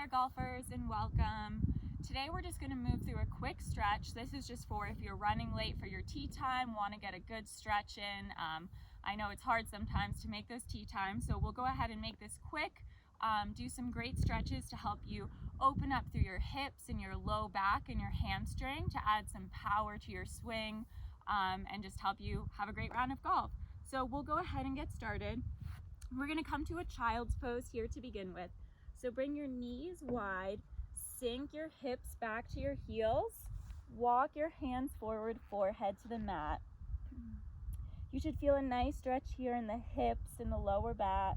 there, golfers, and welcome. Today we're just going to move through a quick stretch. This is just for if you're running late for your tee time, want to get a good stretch in. I know it's hard sometimes to make those tee times, so we'll go ahead and make this quick. Do some great stretches to help you open up through your hips and your low back and your hamstring to add some power to your swing and just help you have a great round of golf. So we'll go ahead and get started. We're going to come to a child's pose here to begin with. So bring your knees wide, sink your hips back to your heels, walk your hands forward, forehead to the mat. You should feel a nice stretch here in the hips and the lower back.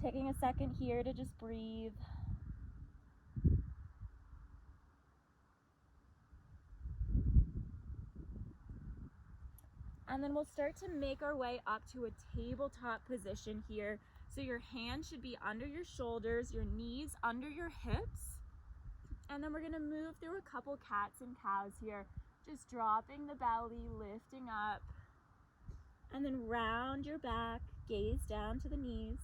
Taking a second here to just breathe. And then we'll start to make our way up to a tabletop position here. So your hands should be under your shoulders, your knees under your hips. And then we're gonna move through a couple cats and cows here, just dropping the belly, lifting up. And then round your back, gaze down to the knees.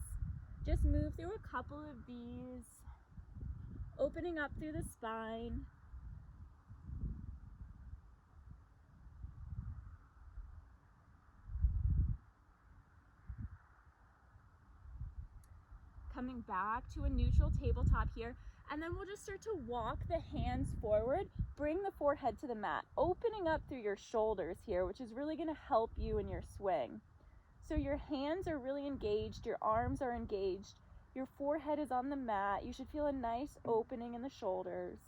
Just move through a couple of these, opening up through the spine. Coming back to a neutral tabletop here, and then we'll just start to walk the hands forward, bring the forehead to the mat, opening up through your shoulders here, which is really going to help you in your swing. So your hands are really engaged, your arms are engaged, your forehead is on the mat. You should feel a nice opening in the shoulders.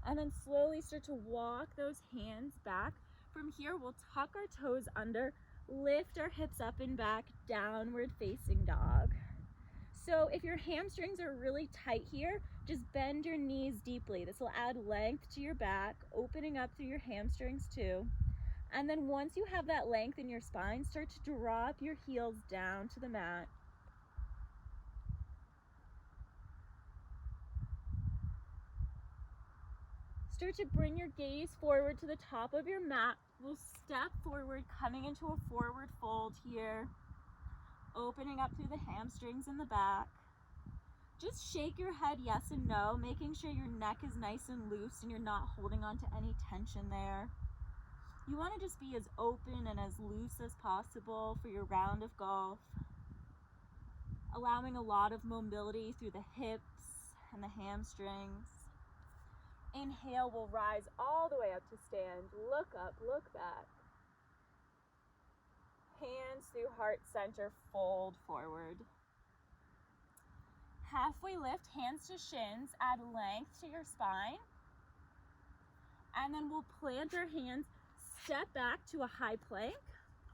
And then slowly start to walk those hands back. From here, we'll tuck our toes under, lift our hips up and back, downward facing dog. So if your hamstrings are really tight here, just bend your knees deeply. This will add length to your back, opening up through your hamstrings too. And then once you have that length in your spine, start to drop your heels down to the mat. Start to bring your gaze forward to the top of your mat. We'll step forward, coming into a forward fold here, opening up through the hamstrings in the back. Just shake your head yes and no, making sure your neck is nice and loose and you're not holding on to any tension there. You want to just be as open and as loose as possible for your round of golf, allowing a lot of mobility through the hips and the hamstrings. Inhale, we'll rise all the way up to stand. Look up, look back. Hands through heart center, fold forward. Halfway lift, hands to shins, add length to your spine. And then we'll plant our hands, step back to a high plank.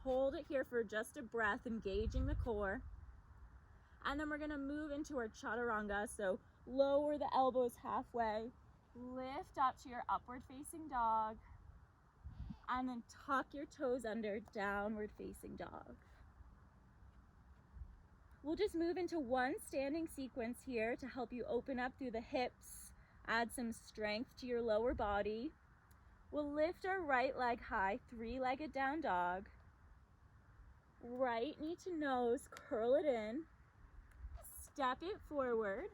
Hold it here for just a breath, engaging the core. And then we're gonna move into our chaturanga. So lower the elbows halfway. Lift up to your upward facing dog, and then tuck your toes under, downward facing dog. We'll just move into one standing sequence here to help you open up through the hips, add some strength to your lower body. We'll lift our right leg high, three-legged down dog. Right knee to nose, curl it in, step it forward.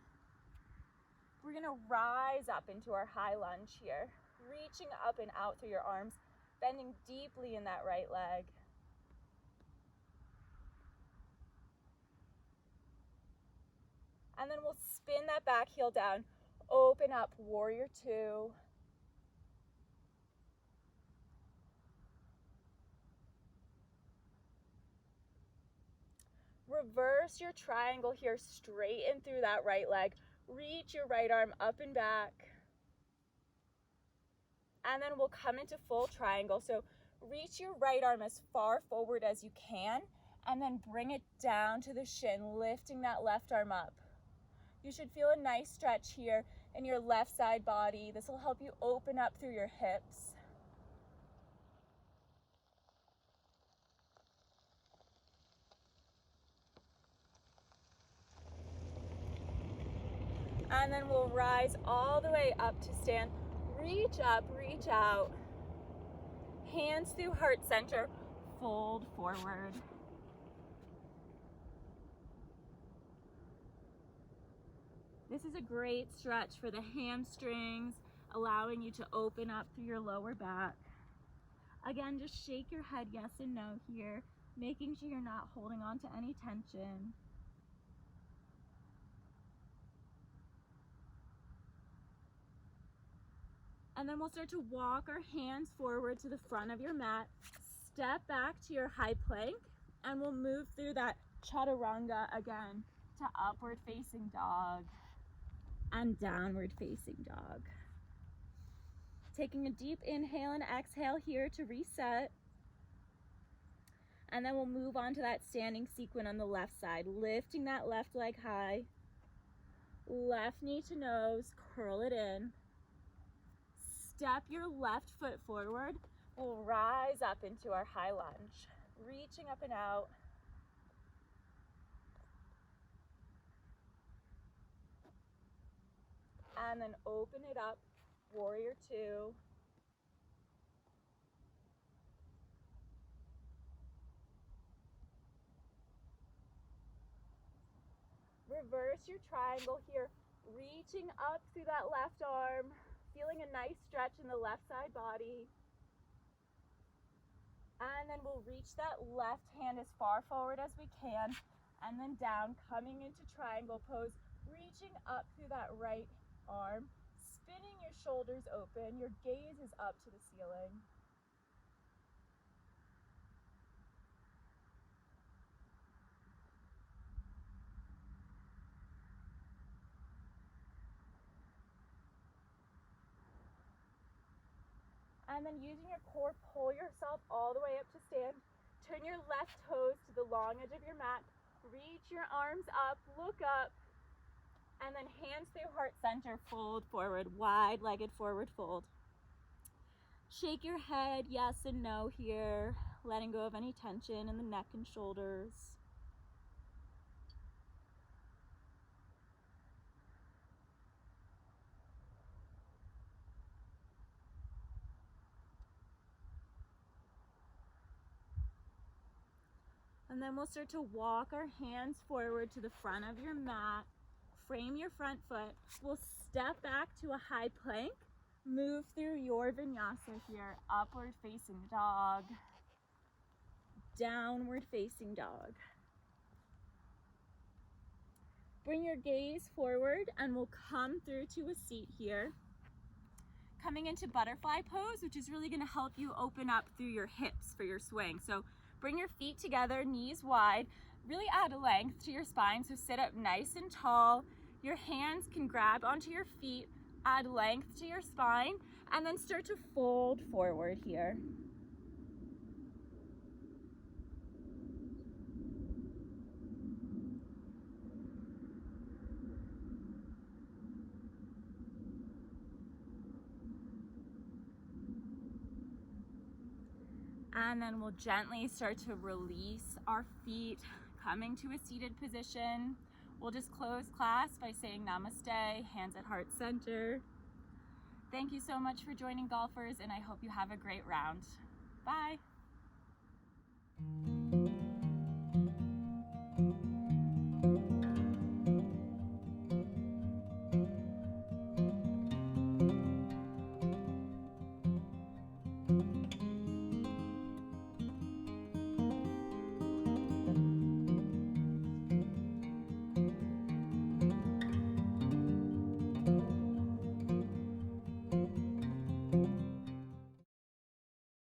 We're gonna rise up into our high lunge here, reaching up and out through your arms, bending deeply in that right leg. And then we'll spin that back heel down, open up, warrior two. Reverse your triangle here, straighten through that right leg. Reach your right arm up and back. And then we'll come into full triangle. So reach your right arm as far forward as you can, and then bring it down to the shin, lifting that left arm up. You should feel a nice stretch here in your left side body. This will help you open up through your hips. And then we'll rise all the way up to stand. Reach up, reach out. Hands through heart center. fold forward. This is a great stretch for the hamstrings, allowing you to open up through your lower back. Again, just shake your head yes and no here, making sure you're not holding on to any tension. And then we'll start to walk our hands forward to the front of your mat, step back to your high plank, and we'll move through that chaturanga again to upward facing dog and downward facing dog. Taking a deep inhale and exhale here to reset. And then we'll move on to that standing sequin on the left side, lifting that left leg high, left knee to nose, curl it in. Step your left foot forward. We'll rise up into our high lunge, reaching up and out. And then open it up, warrior two. Reverse your triangle here, reaching up through that left arm, feeling a nice stretch in the left side body. And then we'll reach that left hand as far forward as we can, and then down, coming into triangle pose, reaching up through that right arm, spinning your shoulders open, your gaze is up to the ceiling. And then using your core, pull yourself all the way up to stand. Turn your left toes to the long edge of your mat. Reach your arms up, look up, and then hands through heart center, fold forward, wide-legged forward fold. Shake your head, yes and no here, letting go of any tension in the neck and shoulders. And then we'll start to walk our hands forward to the front of your mat. Frame your front foot. We'll step back to a high plank. Move through your vinyasa here. Upward facing dog. Downward facing dog. Bring your gaze forward and we'll come through to a seat here. Coming into butterfly pose, which is really going to help you open up through your hips for your swing. So bring your feet together, knees wide, really add length to your spine, so sit up nice and tall. Your hands can grab onto your feet, add length to your spine, and then start to fold forward here. And then we'll gently start to release our feet, coming to a seated position. We'll just close class by saying namaste, hands at heart center. Thank you so much for joining, golfers, and I hope you have a great round. Bye.